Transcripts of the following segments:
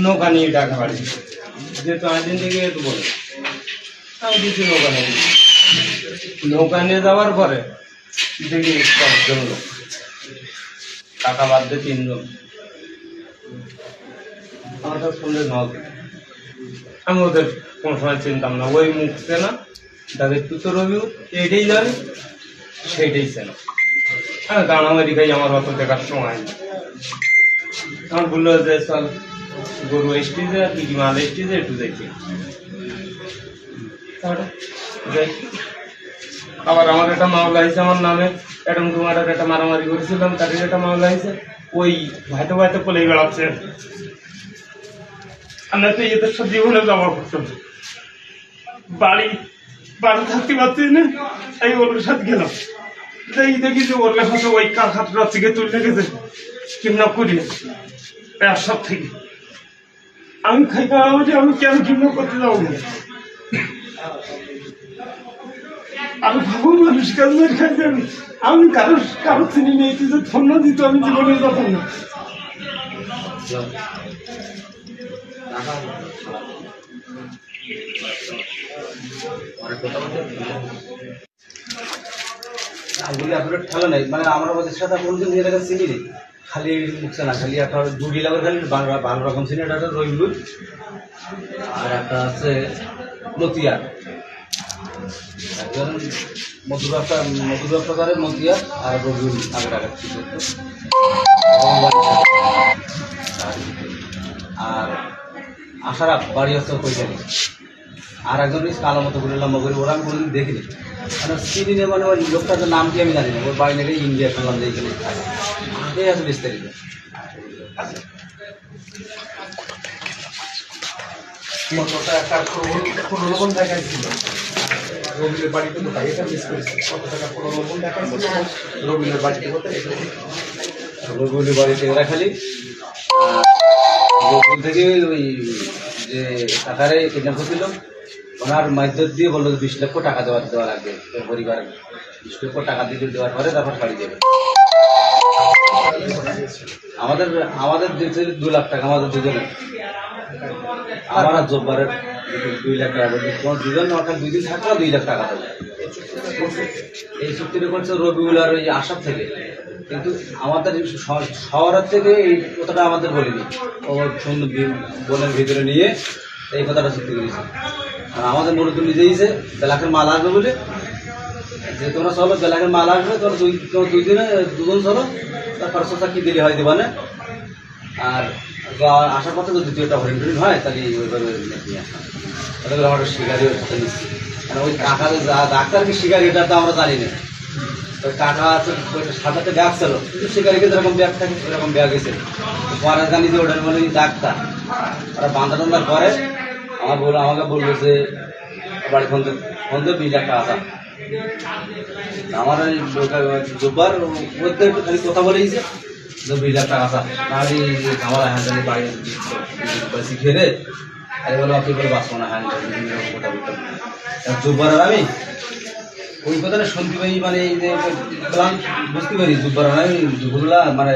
নৌকা নিয়ে ঢাকা বাড়ি যেহেতু আইদিন থেকে একটু বলে আমি দিচ্ছি নৌকা নিয়ে নৌকা নিয়ে যাওয়ার পরে দেখি 10 জন লোক টাকা বাদ দিয়ে 3 জন আমার কাছে শুনলে নক আমি ওদের কোনো সময় চিনতাম না ওই মুখছে না তাদের তুতো রবিউ এইটাই জানে সেইটাই চেনা হ্যাঁ গানামারি খাই আমার অত দেখার সময় নেই আমার বললো যে চল গরু স্টেজে আর কি মাল স্টেজে একটু দেখি আবার আমার একটা মামলা হয়েছে আমার নামে অ্যাডম কুমারের একটা মারামারি করেছিলাম তাদের একটা মামলা হয়েছে ওই ভাইতে ভাইতে পলেই বেড়াচ্ছে আমরা তো এদের সব জীবনে জমা করতাম বাড়ি থাকতে পারছি না তাই ওর সাথে গেলাম দেখি যে ওর লেখা ওই কারখানা থেকে তুলে গেছে কিডন্যাপ করি সব থেকে আমি খাইতে আমি কেন কিডন্যাপ করতে যাবো আমি ভাবো মানুষ কাজ খাইতে আমি কারো চিনি নিয়ে যে ফোন না দিত আমি জীবনে যখন না আপনার খেলা নেই মানে আমার ওদের সাথে কোনদিন এলাকা চিনি নেই খালি মুখছে না খালি একটা দুটি লাগবে খালি ভালো রকম চিনি একটা রইলুর আর একটা আছে মতিয়ার একজন মধুরপ্রকারের মতিয়ার আর রবিউল আগে টাকা আর আশারাফ বাড়ি আসতে কইজানি আর একজন কালো মতো করে লম্বা করে ওরা আমি কোনোদিন দেখিনি মানে চিনি নেই মানে ওই লোকটার নাম কি আমি জানি না ওর বাড়ি নাকি ইন্ডিয়া শুনলাম যে এখানে এই আছে বিস্তারিত প্রলোভন দেখাইছিল রবিলের বাড়িতে কোথায় এটা মিস করেছে কত টাকা প্রলোভন দেখাইছিল রবিলের বাড়িতে কোথায় রবিউলের বাড়িতে এরা খালি রবিউল থেকে ওই যে টাকারে কিডন্যাপ করছিল ওনার মাধ্যম দিয়ে বললো 20 লক্ষ টাকা দেওয়া লাগবে পরিবার 20 লক্ষ টাকা দিয়ে দেওয়ার পরে তারপর ছাড়ি দেবে আমাদের 2 লাখ টাকা আমাদের দুজনের আমার আর জব্বারের 2 লাখ টাকা তোমার দুজন অর্থাৎ 2 দিন থাকলে 2 লাখ টাকা দেবে এই চুক্তিটা করছে রবিউল আর ওই আসাম থেকে কিন্তু আমাদের শহরের থেকে এই কথাটা আমাদের বলিনি ও সুন্দর বনের ভিতরে নিয়ে এই কথাটা চুক্তি করেছে আর আমাদের মূলত নিজেইছে বেলাকের মাল আসবে বলে যে তোমরা চলো বেলাকের মাল আসবে তোমরা 2 দিনে 2 জন চলো তারপর সোচা কি দেরি হয় দেবা না আর আসার পথে যদি 2টা হরিণ টরিণ হয় তাহলে ওইভাবে নিয়ে আসা তাহলে আমরা শিকারি সাথে নিচ্ছি মানে ওই কাকা ডাক্তার কি শিকারি এটা তো আমরা জানি না ওই কাকা সাথে ব্যাগ ছিল কিন্তু শিকারিকে যেরকম ব্যাগ থাকে সেরকম ব্যাগ এসে পরে জানি যে ওটার মানে ডাক্তার ওরা বান্ধা টান্দার পরে আমাকে বললো যে বাড়ি ফোন 2 লাখ টাকা আসা আমার ওই জব্বার মধ্যে একটু খালি কথা বলেইছে যে 2 লাখ টাকা আসা নাহলে আমার হ্যান্ডেলে বাড়ি শিখিয়ে দে আমি বলো আপনি বলে বাঁচবো না হ্যান্ড কথা বলতাম জব্বার আর আমি ওই কথাটা শুনতে পাই মানে এই যে বুঝতে পারি জব্বার আর আমি দুপুরবেলা মানে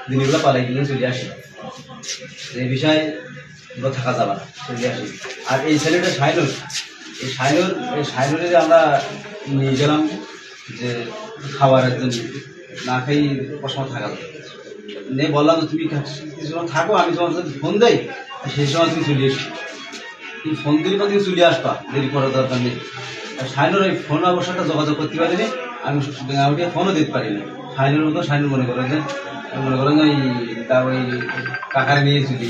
দিনগুলো পালাই গেলে চলে আসি এই বিষয়ে আমরা থাকা যাবে না চলে আসি আর এই ছেলেটা শাইনুরের আমরা নিয়ে গেলাম যে খাবারের জন্য না খাই সময় থাকা যাবে নিয়ে বললাম তুমি কিছু সময় থাকো আমি তোমার সাথে ফোন দেই সেই সময় তুমি চলে এসো তুমি ফোন দিলে বা তুমি চলে আসবা দেরি করার দরকার নেই শাইনুর ওই ফোন অবস্থাটা যোগাযোগ করতে পারিনি আমি উঠে ফোনও দিতে পারিনি শাইনুর মতো শাইনুর মনে করেন যে ওই তার ওই কাকারে নিয়ে চলে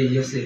এই হচ্ছে